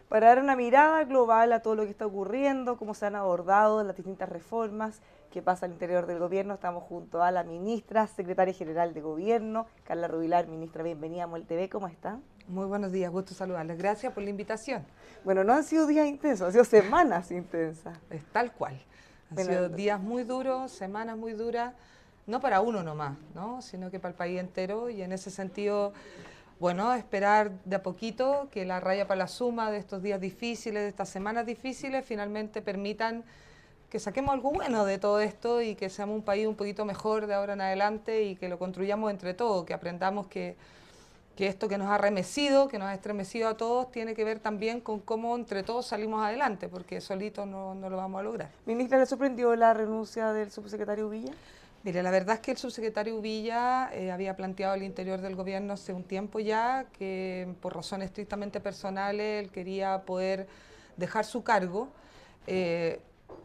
para dar una mirada global a todo lo que está ocurriendo, cómo se han abordado las distintas reformas que pasa al interior del gobierno. Estamos junto a la ministra, secretaria general de gobierno, Carla Rubilar. Ministra, bienvenida a MOL TV, ¿cómo está? Muy buenos días, gusto saludarles. Gracias por la invitación. Bueno, no han sido días intensos, han sido semanas intensas. Es tal cual. Han Bueno, sido días muy duros, semanas muy duras, no para uno nomás, ¿no? Sino que para el país entero. Y en ese sentido, bueno, esperar de a poquito que la raya para la suma de estos días difíciles, de estas semanas difíciles, finalmente permitan que saquemos algo bueno de todo esto y que seamos un país un poquito mejor de ahora en adelante y que lo construyamos entre todos, que aprendamos que esto que nos ha remecido, que nos ha estremecido a todos, tiene que ver también con cómo entre todos salimos adelante, porque solitos no lo vamos a lograr. Ministra, ¿le sorprendió la renuncia del subsecretario Villa? Mire, la verdad es que el subsecretario Villa había planteado al interior del gobierno hace un tiempo ya que por razones estrictamente personales él quería poder dejar su cargo.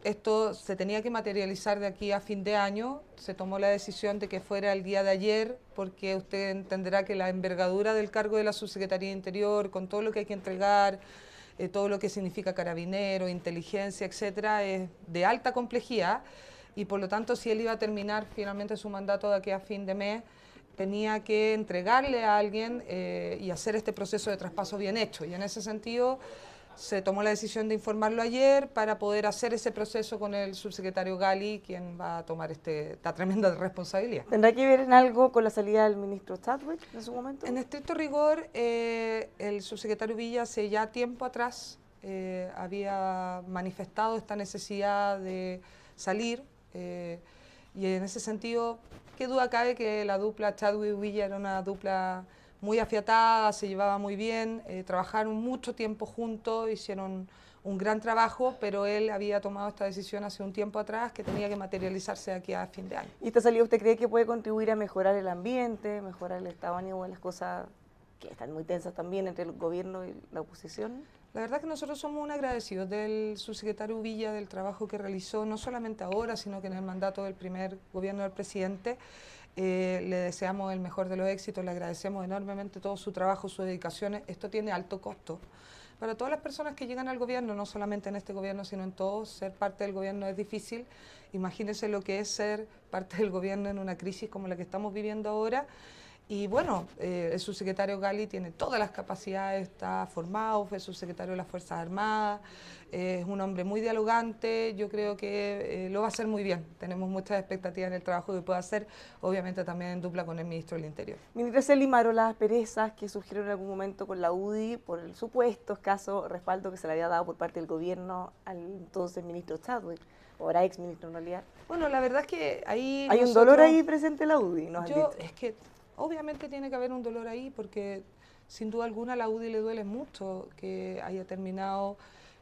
Esto se tenía que materializar de aquí a fin de año. Se tomó la decisión de que fuera el día de ayer, porque usted entenderá que la envergadura del cargo de la Subsecretaría de Interior, con todo lo que hay que entregar, todo lo que significa carabinero, inteligencia, etcétera, es de alta complejidad. Y por lo tanto, si él iba a terminar finalmente su mandato de aquí a fin de mes, tenía que entregarle a alguien y hacer este proceso de traspaso bien hecho. Y en ese sentido se tomó la decisión de informarlo ayer para poder hacer ese proceso con el subsecretario Gali, quien va a tomar esta tremenda responsabilidad. ¿Tendrá que ver en algo con la salida del ministro Chadwick en su momento? En estricto rigor, el subsecretario Villa hace ya tiempo atrás había manifestado esta necesidad de salir y en ese sentido, qué duda cabe que la dupla Chadwick-Villa era una dupla muy afiatada, se llevaba muy bien, trabajaron mucho tiempo juntos, hicieron un gran trabajo, pero él había tomado esta decisión hace un tiempo atrás que tenía que materializarse aquí a fin de año. ¿Y esta salida usted cree que puede contribuir a mejorar el ambiente, mejorar el estado de ánimo de las cosas que están muy tensas también entre el gobierno y la oposición? La verdad que nosotros somos muy agradecidos del subsecretario Villa, del trabajo que realizó, no solamente ahora, sino que en el mandato del primer gobierno del presidente. Le deseamos el mejor de los éxitos, le agradecemos enormemente todo su trabajo, sus dedicaciones. Esto tiene alto costo. Para todas las personas que llegan al gobierno, no solamente en este gobierno, sino en todos, ser parte del gobierno es difícil. Imagínense lo que es ser parte del gobierno en una crisis como la que estamos viviendo ahora. Y bueno, el subsecretario Gali tiene todas las capacidades, está formado, fue subsecretario de las Fuerzas Armadas, es un hombre muy dialogante, yo creo que lo va a hacer muy bien. Tenemos muchas expectativas en el trabajo que pueda hacer, obviamente también en dupla con el ministro del Interior. Ministra, ¿se limaron las asperezas que surgieron en algún momento con la UDI por el supuesto escaso respaldo que se le había dado por parte del gobierno al entonces ministro Chadwick, o ahora ex ministro en realidad? Bueno, la verdad es que ahí Hay un dolor ahí presente en la UDI, nos han dicho. es que obviamente tiene que haber un dolor ahí porque sin duda alguna a la UDI le duele mucho que haya terminado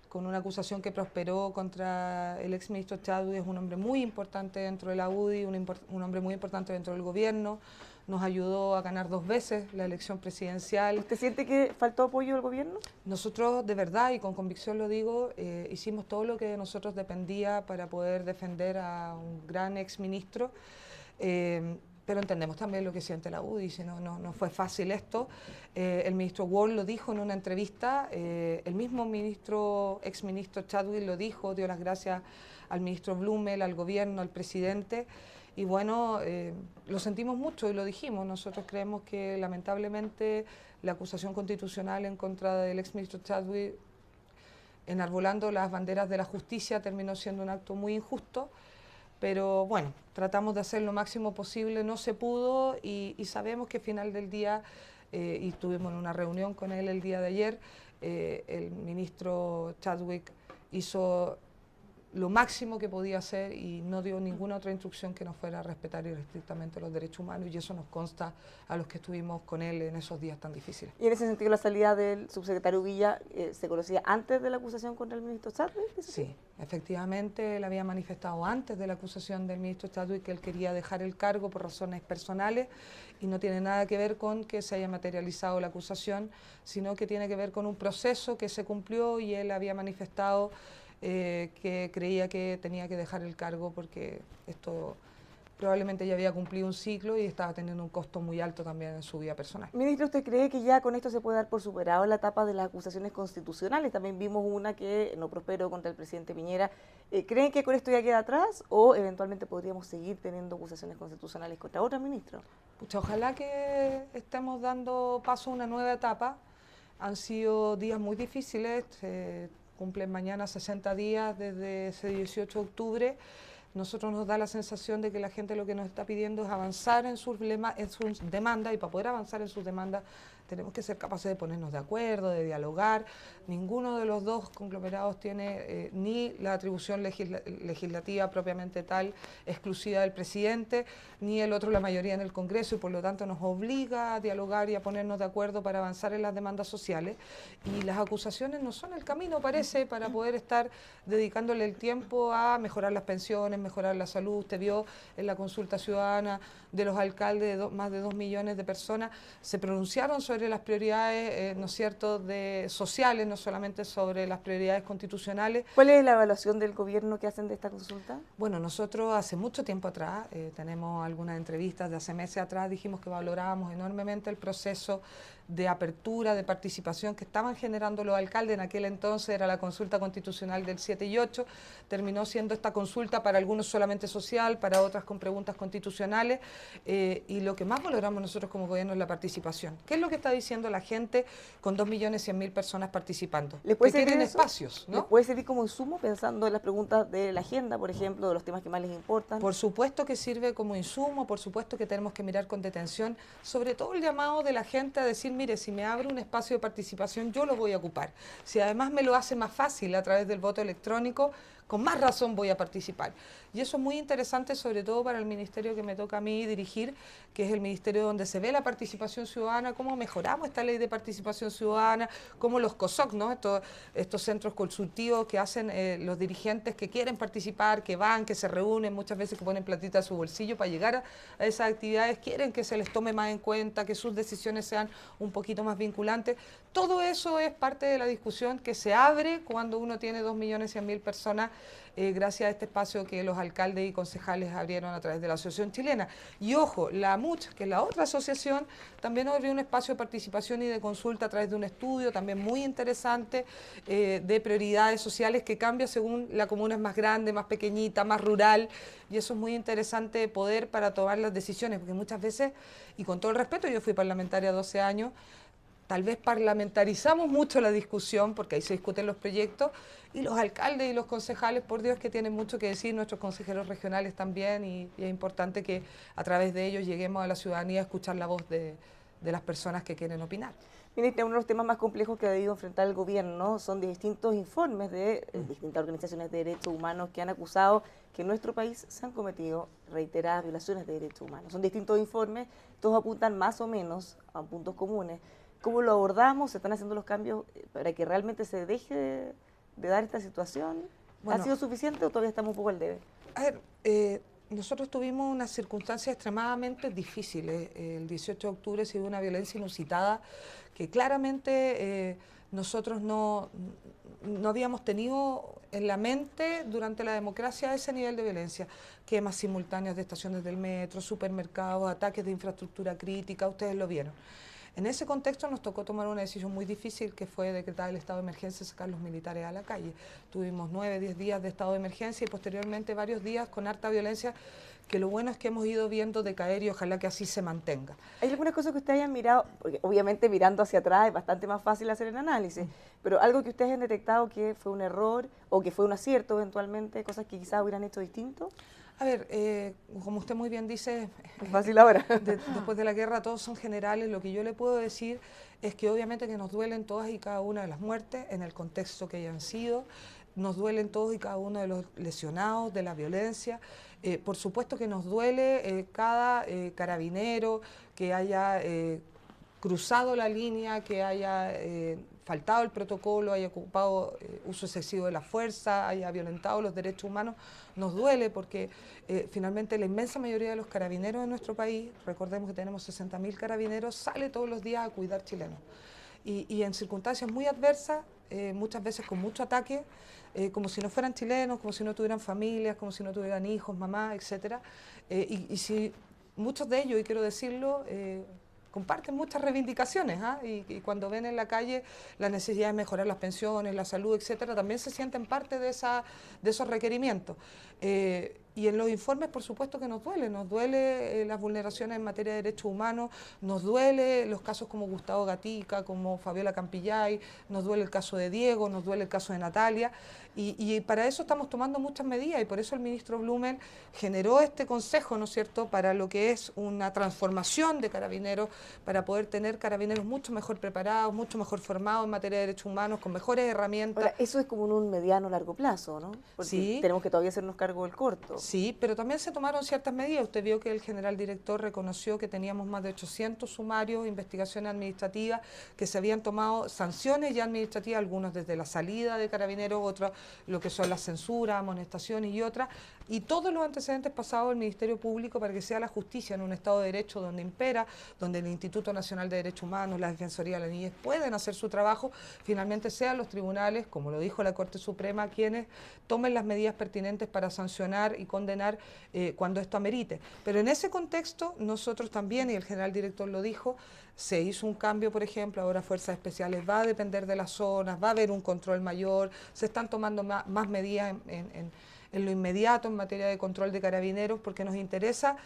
con una acusación que prosperó contra el exministro Chadwick. Es un hombre muy importante dentro de la UDI, un hombre muy importante dentro del gobierno, nos ayudó a ganar 2 veces la elección presidencial. ¿Usted siente que faltó apoyo del gobierno? Nosotros de verdad y con convicción lo digo, hicimos todo lo que de nosotros dependía para poder defender a un gran exministro. Pero entendemos también lo que siente la UDI, si no fue fácil esto. El ministro Wall lo dijo en una entrevista, el mismo exministro Chadwick lo dijo, dio las gracias al ministro Blumel, al gobierno, al presidente, y bueno, lo sentimos mucho y lo dijimos. Nosotros creemos que lamentablemente la acusación constitucional en contra del exministro Chadwick, enarbolando las banderas de la justicia, terminó siendo un acto muy injusto. Pero bueno, tratamos de hacer lo máximo posible, no se pudo y sabemos que al final del día, y estuvimos en una reunión con él el día de ayer, el ministro Chadwick hizo lo máximo que podía hacer y no dio ninguna otra instrucción que no fuera a respetar estrictamente los derechos humanos, y eso nos consta a los que estuvimos con él en esos días tan difíciles. Y en ese sentido, la salida del subsecretario Villa se conocía antes de la acusación contra el ministro Chadwick. Sí, efectivamente, él había manifestado antes de la acusación del ministro Chadwick que él quería dejar el cargo por razones personales y no tiene nada que ver con que se haya materializado la acusación, sino que tiene que ver con un proceso que se cumplió y él había manifestado que creía que tenía que dejar el cargo porque esto probablemente ya había cumplido un ciclo y estaba teniendo un costo muy alto también en su vida personal. Ministro, ¿usted cree que ya con esto se puede dar por superado la etapa de las acusaciones constitucionales? También vimos una que no prosperó contra el presidente Piñera. ¿Creen que con esto ya queda atrás o eventualmente podríamos seguir teniendo acusaciones constitucionales contra otros ministros? Pucha, ojalá que estemos dando paso a una nueva etapa. Han sido días muy difíciles, cumplen mañana 60 días desde ese 18 de octubre. Nosotros nos da la sensación de que la gente lo que nos está pidiendo es avanzar en sus demandas, y para poder avanzar en sus demandas tenemos que ser capaces de ponernos de acuerdo, de dialogar. Ninguno de los dos conglomerados tiene ni la atribución legislativa propiamente tal, exclusiva del presidente, ni el otro la mayoría en el Congreso, y por lo tanto nos obliga a dialogar y a ponernos de acuerdo para avanzar en las demandas sociales. Y las acusaciones no son el camino, parece, para poder estar dedicándole el tiempo a mejorar las pensiones, mejorar la salud. Usted vio en la consulta ciudadana de los alcaldes, más de 2 millones de personas se pronunciaron sobre las prioridades, ¿no es cierto?, sociales, no solamente sobre las prioridades constitucionales. ¿Cuál es la evaluación del gobierno que hacen de esta consulta? Bueno, nosotros hace mucho tiempo atrás, tenemos algunas entrevistas de hace meses atrás, dijimos que valorábamos enormemente el proceso de apertura, de participación que estaban generando los alcaldes. En aquel entonces era la consulta constitucional del 7 y 8, terminó siendo esta consulta para algunos solamente social, para otras con preguntas constitucionales, y lo que más valoramos nosotros como gobierno es la participación. ¿Qué es lo que está diciendo la gente con 2.100.000 personas participando? ¿Les puede que quieren eso? Espacios, ¿no? ¿Les puede servir como insumo pensando en las preguntas de la agenda, por ejemplo, de los temas que más les importan? Por supuesto que sirve como insumo, por supuesto que tenemos que mirar con detención, sobre todo el llamado de la gente a decir, mire, si me abre un espacio de participación, yo lo voy a ocupar. Si además me lo hace más fácil a través del voto electrónico, con más razón voy a participar. Y eso es muy interesante, sobre todo para el ministerio que me toca a mí dirigir, que es el ministerio donde se ve la participación ciudadana, cómo mejoramos esta ley de participación ciudadana, cómo los COSOC, ¿no?, estos centros consultivos que hacen los dirigentes que quieren participar, que van, que se reúnen, muchas veces que ponen platita a su bolsillo para llegar a esas actividades, quieren que se les tome más en cuenta, que sus decisiones sean un poquito más vinculantes. Todo eso es parte de la discusión que se abre cuando uno tiene 2.100.000 personas, gracias a este espacio que los alcaldes y concejales abrieron a través de la Asociación Chilena. Y ojo, la AMUCH, que es la otra asociación, también abrió un espacio de participación y de consulta a través de un estudio también muy interesante de prioridades sociales que cambia según la comuna es más grande, más pequeñita, más rural, y eso es muy interesante poder para tomar las decisiones, porque muchas veces, y con todo el respeto, yo fui parlamentaria 12 años, tal vez parlamentarizamos mucho la discusión, porque ahí se discuten los proyectos, y los alcaldes y los concejales, por Dios, que tienen mucho que decir, nuestros consejeros regionales también, y es importante que a través de ellos lleguemos a la ciudadanía a escuchar la voz de las personas que quieren opinar. Ministra, uno de los temas más complejos que ha debido enfrentar el gobierno son de distintos informes de distintas organizaciones de derechos humanos que han acusado que en nuestro país se han cometido reiteradas violaciones de derechos humanos. Son distintos informes, todos apuntan más o menos a puntos comunes. ¿Cómo lo abordamos? ¿Se están haciendo los cambios para que realmente se deje de dar esta situación? Bueno, ¿ha sido suficiente o todavía estamos un poco al debe? A ver, nosotros tuvimos unas circunstancias extremadamente difíciles. El 18 de octubre se dio una violencia inusitada que claramente nosotros no habíamos tenido en la mente durante la democracia ese nivel de violencia. Quemas simultáneas de estaciones del metro, supermercados, ataques de infraestructura crítica, ustedes lo vieron. En ese contexto nos tocó tomar una decisión muy difícil, que fue decretar el estado de emergencia y sacar los militares a la calle. Tuvimos 9, 10 días de estado de emergencia y posteriormente varios días con harta violencia, que lo bueno es que hemos ido viendo decaer y ojalá que así se mantenga. ¿Hay algunas cosas que ustedes hayan mirado? Porque obviamente mirando hacia atrás es bastante más fácil hacer el análisis, pero algo que ustedes han detectado que fue un error o que fue un acierto eventualmente, cosas que quizás hubieran hecho distinto. A ver, como usted muy bien dice, es fácil ahora. Después de la guerra todos son generales. Lo que yo le puedo decir es que obviamente que nos duelen todas y cada una de las muertes en el contexto que hayan sido, nos duelen todos y cada uno de los lesionados, de la violencia. Por supuesto que nos duele cada carabinero que haya cruzado la línea, que haya faltado el protocolo, haya ocupado uso excesivo de la fuerza, haya violentado los derechos humanos. Nos duele porque finalmente la inmensa mayoría de los carabineros en nuestro país, recordemos que tenemos 60.000 carabineros, sale todos los días a cuidar chilenos. Y en circunstancias muy adversas muchas veces con mucho ataque, como si no fueran chilenos, como si no tuvieran familias, como si no tuvieran hijos, mamás, etcétera. Y si muchos de ellos, y quiero decirlo, comparten muchas reivindicaciones, y cuando ven en la calle la necesidad de mejorar las pensiones, la salud, etcétera, también se sienten parte de esos requerimientos. Y en los informes, por supuesto que nos duele las vulneraciones en materia de derechos humanos, nos duele los casos como Gustavo Gatica, como Fabiola Campillay, nos duele el caso de Diego, nos duele el caso de Natalia, y para eso estamos tomando muchas medidas, y por eso el ministro Blumen generó este consejo, ¿no es cierto?, para lo que es una transformación de Carabineros, para poder tener Carabineros mucho mejor preparados, mucho mejor formados en materia de derechos humanos, con mejores herramientas. Ahora, eso es como en un mediano largo plazo, ¿no? Porque sí, tenemos que todavía hacernos cargo del corto. Sí, pero también se tomaron ciertas medidas. Usted vio que el general director reconoció que teníamos más de 800 sumarios, investigaciones administrativas, que se habían tomado sanciones ya administrativas, algunos desde la salida de Carabineros, otros lo que son las censuras, amonestaciones y otras, y todos los antecedentes pasados del Ministerio Público para que sea la justicia en un Estado de Derecho donde impera, donde el Instituto Nacional de Derechos Humanos, la Defensoría de la Niñez pueden hacer su trabajo, finalmente sean los tribunales, como lo dijo la Corte Suprema, quienes tomen las medidas pertinentes para sancionar y condenar cuando esto amerite. Pero en ese contexto nosotros también, y el general director lo dijo, se hizo un cambio, por ejemplo, ahora Fuerzas Especiales va a depender de las zonas, va a haber un control mayor, se están tomando más medidas en lo inmediato en materia de control de Carabineros, porque nos interesa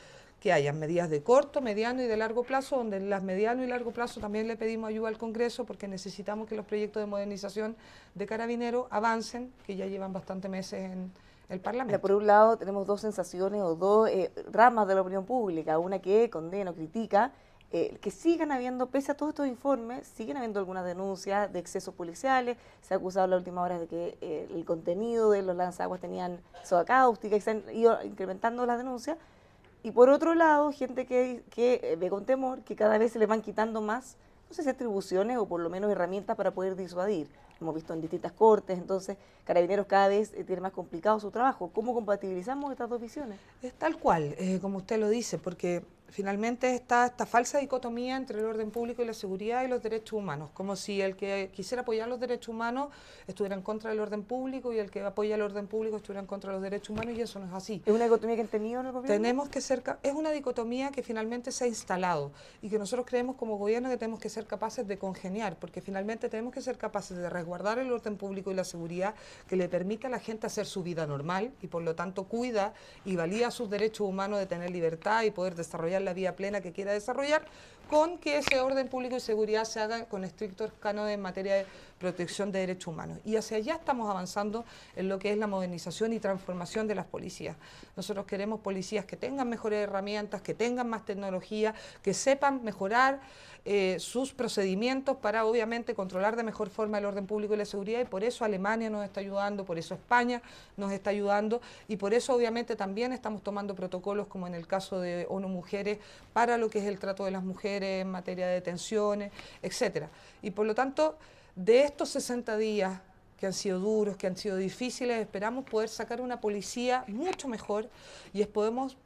que haya medidas de corto, mediano y de largo plazo, donde en las mediano y largo plazo también le pedimos ayuda al Congreso, porque necesitamos que los proyectos de modernización de Carabineros avancen, que ya llevan bastantes meses en el Parlamento. Por un lado tenemos dos sensaciones o dos ramas de la opinión pública, una que condena o critica, que sigan habiendo, pese a todos estos informes, siguen habiendo algunas denuncias de excesos policiales, se ha acusado en la última hora de que el contenido de los lanzaguas tenían soda cáustica y se han ido incrementando las denuncias, y por otro lado, gente que ve con temor que cada vez se le van quitando más, no sé si atribuciones o por lo menos herramientas para poder disuadir. Hemos visto en distintas cortes, entonces Carabineros cada vez tiene más complicado su trabajo. ¿Cómo compatibilizamos estas dos visiones? Es tal cual, como usted lo dice, porque finalmente está esta falsa dicotomía entre el orden público y la seguridad y los derechos humanos, como si el que quisiera apoyar los derechos humanos estuviera en contra del orden público y el que apoya el orden público estuviera en contra de los derechos humanos, y eso no es así. ¿Es una dicotomía que han tenido en el gobierno? Tenemos que ser, es una dicotomía que finalmente se ha instalado y que nosotros creemos como gobierno que tenemos que ser capaces de congeniar, porque finalmente tenemos que ser capaces de resguardar el orden público y la seguridad que le permita a la gente hacer su vida normal y por lo tanto cuida y valida sus derechos humanos de tener libertad y poder desarrollar la vida plena que quiera desarrollar, con que ese orden público y seguridad se haga con estrictos cánones en materia de protección de derechos humanos. Y hacia allá estamos avanzando en lo que es la modernización y transformación de las policías. Nosotros queremos policías que tengan mejores herramientas, que tengan más tecnología, que sepan mejorar sus procedimientos para obviamente controlar de mejor forma el orden público y la seguridad, y por eso Alemania nos está ayudando, por eso España nos está ayudando, y por eso obviamente también estamos tomando protocolos como en el caso de ONU Mujeres para lo que es el trato de las mujeres en materia de detenciones, etcétera. Y por lo tanto, de estos 60 días que han sido duros, que han sido difíciles, esperamos poder sacar una policía mucho mejor y esperamos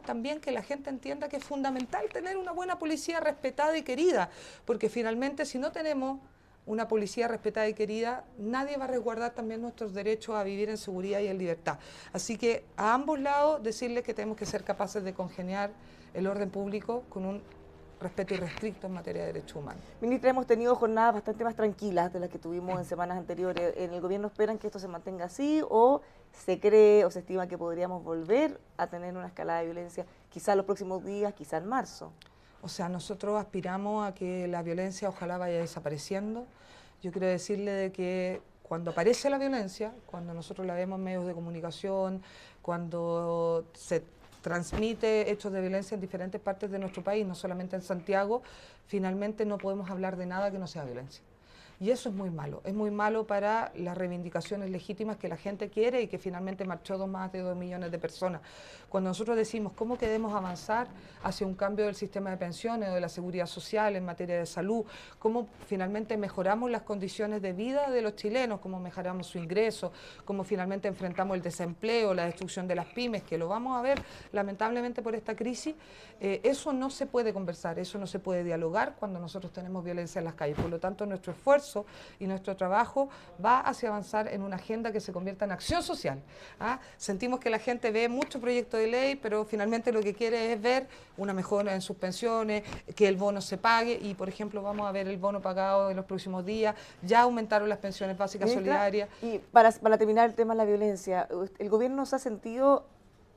también que la gente entienda que es fundamental tener una buena policía respetada y querida, porque finalmente si no tenemos una policía respetada y querida, nadie va a resguardar también nuestros derechos a vivir en seguridad y en libertad. Así que a ambos lados decirles que tenemos que ser capaces de congeniar el orden público con un respeto irrestricto en materia de derechos humanos. Ministra, hemos tenido jornadas bastante más tranquilas de las que tuvimos en semanas anteriores. ¿En el gobierno esperan que esto se mantenga así o se cree o se estima que podríamos volver a tener una escalada de violencia quizá los próximos días, quizá en marzo? O sea, nosotros aspiramos a que la violencia ojalá vaya desapareciendo. Yo quiero decirle de que cuando aparece la violencia, cuando nosotros la vemos en medios de comunicación, cuando se transmite hechos de violencia en diferentes partes de nuestro país, no solamente en Santiago, finalmente no podemos hablar de nada que no sea violencia. Y eso es muy malo para las reivindicaciones legítimas que la gente quiere y que finalmente marchó más de 2 millones de personas. Cuando nosotros decimos cómo queremos avanzar hacia un cambio del sistema de pensiones o de la seguridad social en materia de salud, cómo finalmente mejoramos las condiciones de vida de los chilenos, cómo mejoramos su ingreso, cómo finalmente enfrentamos el desempleo, la destrucción de las pymes, que lo vamos a ver lamentablemente por esta crisis, eso no se puede conversar, eso no se puede dialogar cuando nosotros tenemos violencia en las calles. Por lo tanto, nuestro esfuerzo esfuerzo y nuestro trabajo va hacia avanzar en una agenda que se convierta en acción social. Sentimos que la gente ve mucho proyecto de ley, pero finalmente lo que quiere es ver una mejora en sus pensiones, que el bono se pague y, por ejemplo, vamos a ver el bono pagado en los próximos días, ya aumentaron las pensiones básicas solidarias. Y para terminar el tema de la violencia, ¿el gobierno se ha sentido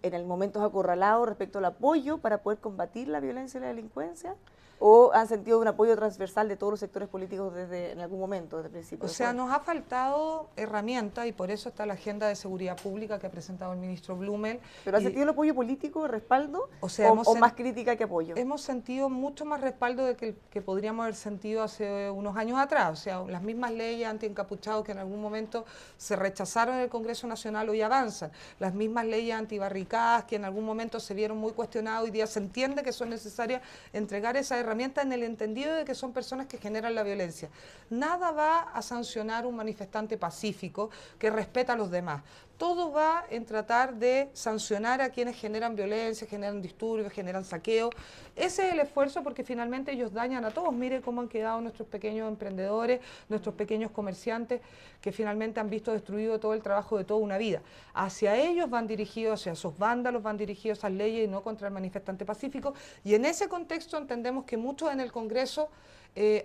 en el momento acorralado respecto al apoyo para poder combatir la violencia y la delincuencia? ¿O han sentido un apoyo transversal de todos los sectores políticos en algún momento, desde el principio? O sea, nos ha faltado herramientas y por eso está la agenda de seguridad pública que ha presentado el ministro Blumel. ¿Pero ha sentido el apoyo político, respaldo, o más crítica que apoyo? Hemos sentido mucho más respaldo de que podríamos haber sentido hace unos años atrás. O sea, las mismas leyes anti-encapuchados que en algún momento se rechazaron en el Congreso Nacional hoy avanzan. Las mismas leyes antibarricadas que en algún momento se vieron muy cuestionadas, hoy día se entiende que son necesarias entregar esa herramienta en el entendido de que son personas que generan la violencia. Nada va a sancionar un manifestante pacífico que respeta a los demás. Todo va en tratar de sancionar a quienes generan violencia, generan disturbios, generan saqueo. Ese es el esfuerzo porque finalmente ellos dañan a todos. Mire cómo han quedado nuestros pequeños emprendedores, nuestros pequeños comerciantes que finalmente han visto destruido todo el trabajo de toda una vida. Hacia ellos van dirigidos, hacia esos vándalos van dirigidos esas leyes y no contra el manifestante pacífico. Y en ese contexto entendemos que muchos en el Congreso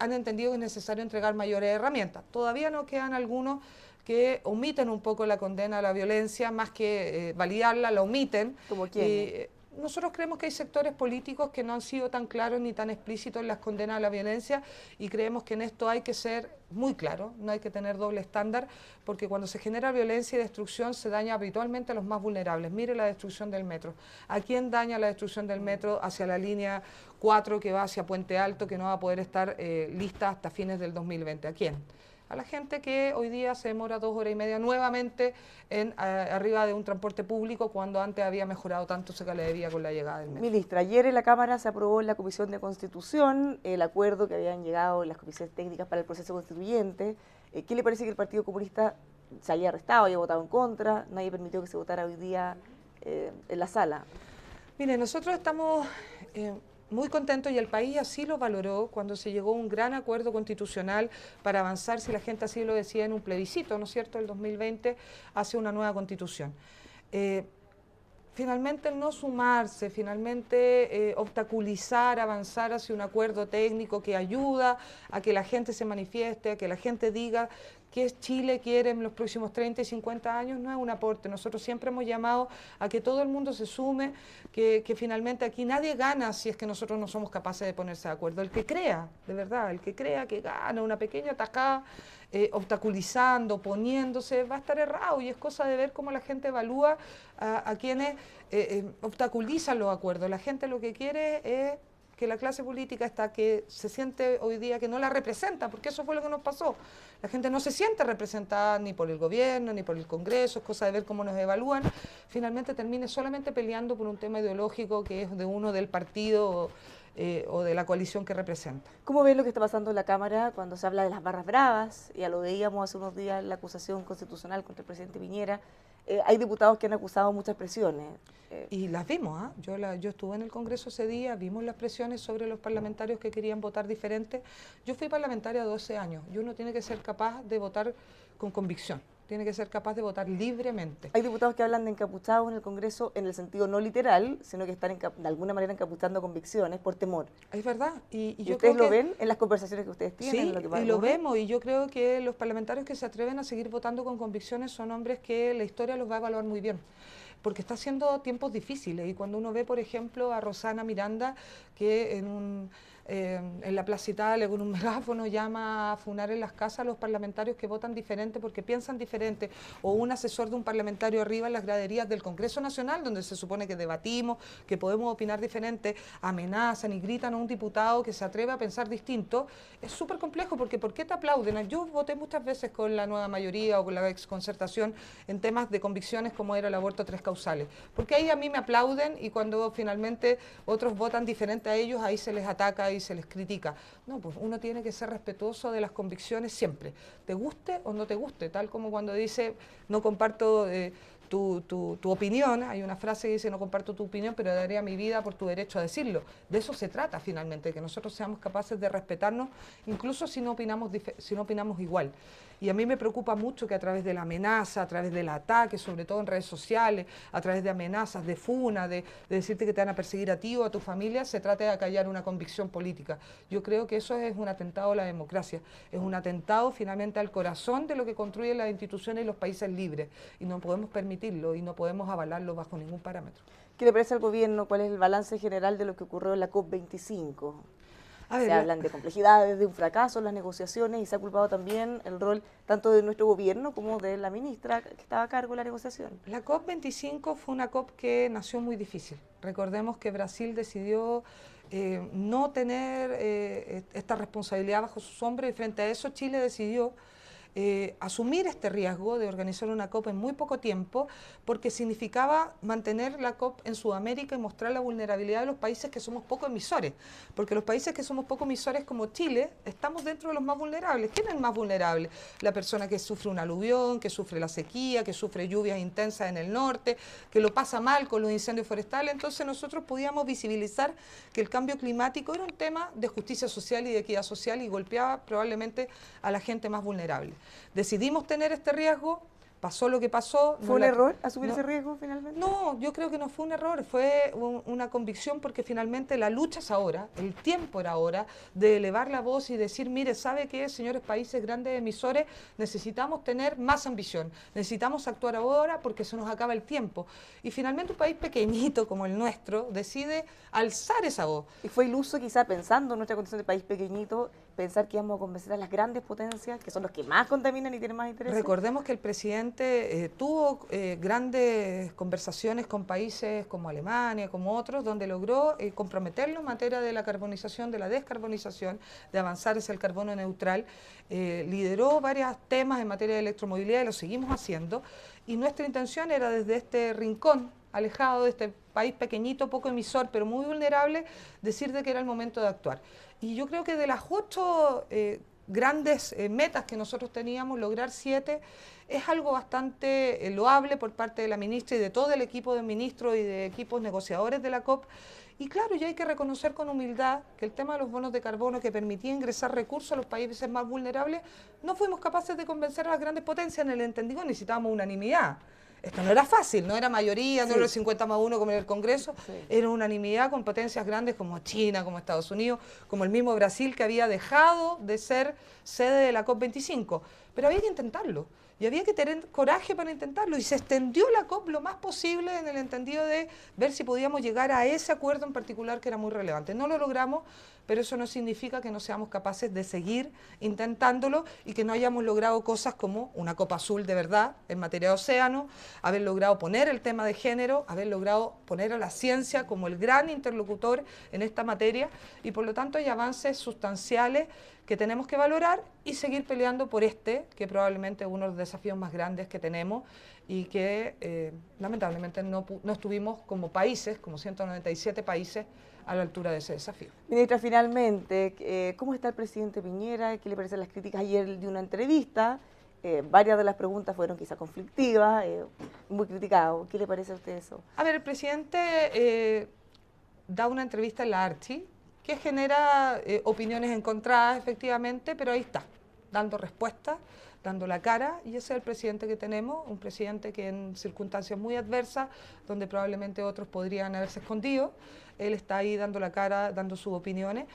han entendido que es necesario entregar mayores herramientas. Todavía no quedan algunos que omiten un poco la condena a la violencia, más que validarla, la omiten. ¿Como quién? Nosotros creemos que hay sectores políticos que no han sido tan claros ni tan explícitos en las condenas a la violencia y creemos que en esto hay que ser muy claro, no hay que tener doble estándar, porque cuando se genera violencia y destrucción se daña habitualmente a los más vulnerables. Mire la destrucción del metro. ¿A quién daña la destrucción del metro hacia la línea 4 que va hacia Puente Alto, que no va a poder estar lista hasta fines del 2020? ¿A quién? A la gente que hoy día se demora 2 horas y media nuevamente arriba de un transporte público cuando antes había mejorado tanto se le debía con la llegada del metro. Ministra, ayer en la Cámara se aprobó en la Comisión de Constitución el acuerdo que habían llegado las comisiones técnicas para el proceso constituyente. ¿Qué le parece que el Partido Comunista se haya arrestado, haya votado en contra? Nadie permitió que se votara hoy día en la sala. Mire, nosotros estamos muy contentos y el país así lo valoró cuando se llegó a un gran acuerdo constitucional para avanzar, si la gente así lo decía, en un plebiscito, ¿no es cierto?, el 2020 hacia una nueva constitución. Finalmente no sumarse, finalmente obstaculizar, avanzar hacia un acuerdo técnico que ayuda a que la gente se manifieste, a que la gente diga qué Chile quiere en los próximos 30 y 50 años, no es un aporte. Nosotros siempre hemos llamado a que todo el mundo se sume, que finalmente aquí nadie gana si es que nosotros no somos capaces de ponerse de acuerdo. El que crea, de verdad, el que crea que gana una pequeña tajada, obstaculizando, poniéndose, va a estar errado y es cosa de ver cómo la gente evalúa a quienes obstaculizan los acuerdos. La gente lo que quiere es que la clase política está que se siente hoy día que no la representa, porque eso fue lo que nos pasó. La gente no se siente representada ni por el gobierno, ni por el Congreso, es cosa de ver cómo nos evalúan. Finalmente termine solamente peleando por un tema ideológico que es de uno del partido o de la coalición que representa. ¿Cómo ves lo que está pasando en la Cámara cuando se habla de las barras bravas? Ya lo veíamos hace unos días en la acusación constitucional contra el presidente Piñera. Hay diputados que han acusado muchas presiones. Y las vimos, yo estuve en el Congreso ese día, vimos las presiones sobre los parlamentarios que querían votar diferente. Yo fui parlamentaria 12 años y uno tiene que ser capaz de votar con convicción, tiene que ser capaz de votar libremente. Hay diputados que hablan de encapuchados en el Congreso en el sentido no literal, sino que están de alguna manera encapuchando convicciones por temor. Es verdad. ¿Y yo ustedes creo lo ven en las conversaciones que ustedes tienen? Sí, y lo vemos, y yo creo que los parlamentarios que se atreven a seguir votando con convicciones son hombres que la historia los va a evaluar muy bien, porque está haciendo tiempos difíciles, y cuando uno ve, por ejemplo, a Rosana Miranda, que en la Plaza Italia con un megáfono llama a funar en las casas a los parlamentarios que votan diferente porque piensan diferente, o un asesor de un parlamentario arriba en las graderías del Congreso Nacional, donde se supone que debatimos, que podemos opinar diferente, amenazan y gritan a un diputado que se atreve a pensar distinto, es súper complejo, porque ¿por qué te aplauden? Yo voté muchas veces con la nueva mayoría o con la exconcertación en temas de convicciones como era el aborto 3 causales, porque ahí a mí me aplauden y cuando finalmente otros votan diferente a ellos, ahí se les ataca y se les critica. No, pues uno tiene que ser respetuoso de las convicciones siempre, te guste o no te guste, tal como cuando dice no comparto tu opinión. Hay una frase que dice: no comparto tu opinión, pero daría mi vida por tu derecho a decirlo. De eso se trata finalmente, que nosotros seamos capaces de respetarnos, incluso si no opinamos igual. Y a mí me preocupa mucho que a través de la amenaza, a través del ataque, sobre todo en redes sociales, a través de amenazas, de funa, de decirte que te van a perseguir a ti o a tu familia, se trate de acallar una convicción política. Yo creo que eso es un atentado a la democracia, es un atentado finalmente al corazón de lo que construyen las instituciones y los países libres, y no podemos permitirlo y no podemos avalarlo bajo ningún parámetro. ¿Qué le parece al gobierno? ¿Cuál es el balance general de lo que ocurrió en la COP25? Se hablan de complejidades, de un fracaso en las negociaciones, y se ha culpado también el rol tanto de nuestro gobierno como de la ministra que estaba a cargo de la negociación. La COP25 fue una COP que nació muy difícil. Recordemos que Brasil decidió no tener esta responsabilidad bajo sus hombros, y frente a eso Chile decidió asumir este riesgo de organizar una COP en muy poco tiempo, porque significaba mantener la COP en Sudamérica y mostrar la vulnerabilidad de los países que somos poco emisores, porque los países que somos poco emisores como Chile estamos dentro de los más vulnerables. ¿Quién es el más vulnerable? La persona que sufre un aluvión, que sufre la sequía, que sufre lluvias intensas en el norte, que lo pasa mal con los incendios forestales. Entonces nosotros podíamos visibilizar que el cambio climático era un tema de justicia social y de equidad social, y golpeaba probablemente a la gente más vulnerable. Decidimos tener este riesgo, pasó lo que pasó. ¿Fue un error asumir ese riesgo finalmente? No, yo creo que no fue un error, fue una convicción, porque finalmente la lucha es ahora, el tiempo era ahora de elevar la voz y decir: mire, ¿sabe qué, señores países grandes emisores? Necesitamos tener más ambición, necesitamos actuar ahora porque se nos acaba el tiempo. Y finalmente un país pequeñito como el nuestro decide alzar esa voz. Y fue iluso, quizá, pensando en nuestra condición de país pequeñito, pensar que íbamos a convencer a las grandes potencias, que son los que más contaminan y tienen más interés. Recordemos que el presidente tuvo grandes conversaciones con países como Alemania, como otros, donde logró comprometerlo en materia de la carbonización, de la descarbonización, de avanzar hacia el carbono neutral. Lideró varios temas en materia de electromovilidad y lo seguimos haciendo. Y nuestra intención era, desde este rincón alejado de este país pequeñito, poco emisor, pero muy vulnerable, decir de que era el momento de actuar. Y yo creo que de las 8 grandes metas que nosotros teníamos, lograr 7 es algo bastante loable por parte de la ministra y de todo el equipo de ministros y de equipos negociadores de la COP. Y claro, ya hay que reconocer con humildad que el tema de los bonos de carbono, que permitía ingresar recursos a los países más vulnerables, no fuimos capaces de convencer a las grandes potencias. En el entendido necesitábamos unanimidad. Esto no era fácil, no era mayoría, no era el 50+1 como en el Congreso, era unanimidad con potencias grandes como China, como Estados Unidos, como el mismo Brasil, que había dejado de ser sede de la COP25. Pero había que intentarlo, y había que tener coraje para intentarlo, y se extendió la COP lo más posible en el entendido de ver si podíamos llegar a ese acuerdo en particular que era muy relevante. No lo logramos, pero eso no significa que no seamos capaces de seguir intentándolo y que no hayamos logrado cosas como una COP azul de verdad en materia de océano, haber logrado poner el tema de género, haber logrado poner a la ciencia como el gran interlocutor en esta materia, y por lo tanto hay avances sustanciales que tenemos que valorar y seguir peleando por que probablemente es uno de los desafíos más grandes que tenemos, y que lamentablemente no estuvimos como países, como 197 países, a la altura de ese desafío. Ministra, finalmente, ¿cómo está el presidente Piñera? ¿Qué le parecen las críticas ayer de una entrevista? Varias de las preguntas fueron quizá conflictivas, muy criticadas. ¿Qué le parece a usted eso? A ver, el presidente da una entrevista en la Archi, que genera opiniones encontradas, efectivamente, pero ahí está, dando respuestas, dando la cara, y ese es el presidente que tenemos, un presidente que en circunstancias muy adversas, donde probablemente otros podrían haberse escondido, él está ahí dando la cara, dando sus opiniones.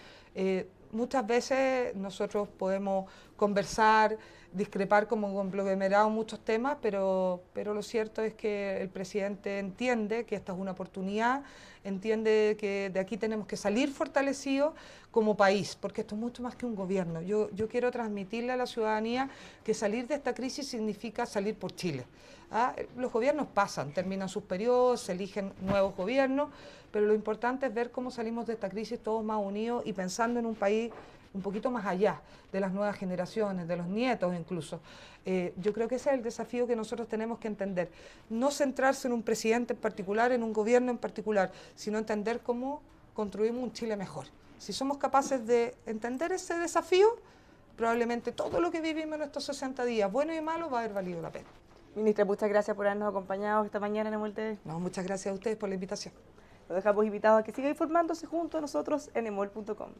Muchas veces nosotros podemos conversar, discrepar como conglomerado en muchos temas, pero lo cierto es que el presidente entiende que esta es una oportunidad, entiende que de aquí tenemos que salir fortalecidos como país, porque esto es mucho más que un gobierno. Yo quiero transmitirle a la ciudadanía que salir de esta crisis significa salir por Chile. Los gobiernos pasan, terminan sus periodos, se eligen nuevos gobiernos, pero lo importante es ver cómo salimos de esta crisis todos más unidos y pensando en un país un poquito más allá de las nuevas generaciones, de los nietos incluso. Yo creo que ese es el desafío que nosotros tenemos que entender. No centrarse en un presidente en particular, en un gobierno en particular, sino entender cómo construimos un Chile mejor. Si somos capaces de entender ese desafío, probablemente todo lo que vivimos en estos 60 días, bueno y malo, va a haber valido la pena. Ministra, muchas gracias por habernos acompañado esta mañana en EMOL TV. No, muchas gracias a ustedes por la invitación. Los dejamos invitados a que sigan informándose junto a nosotros en emol.com.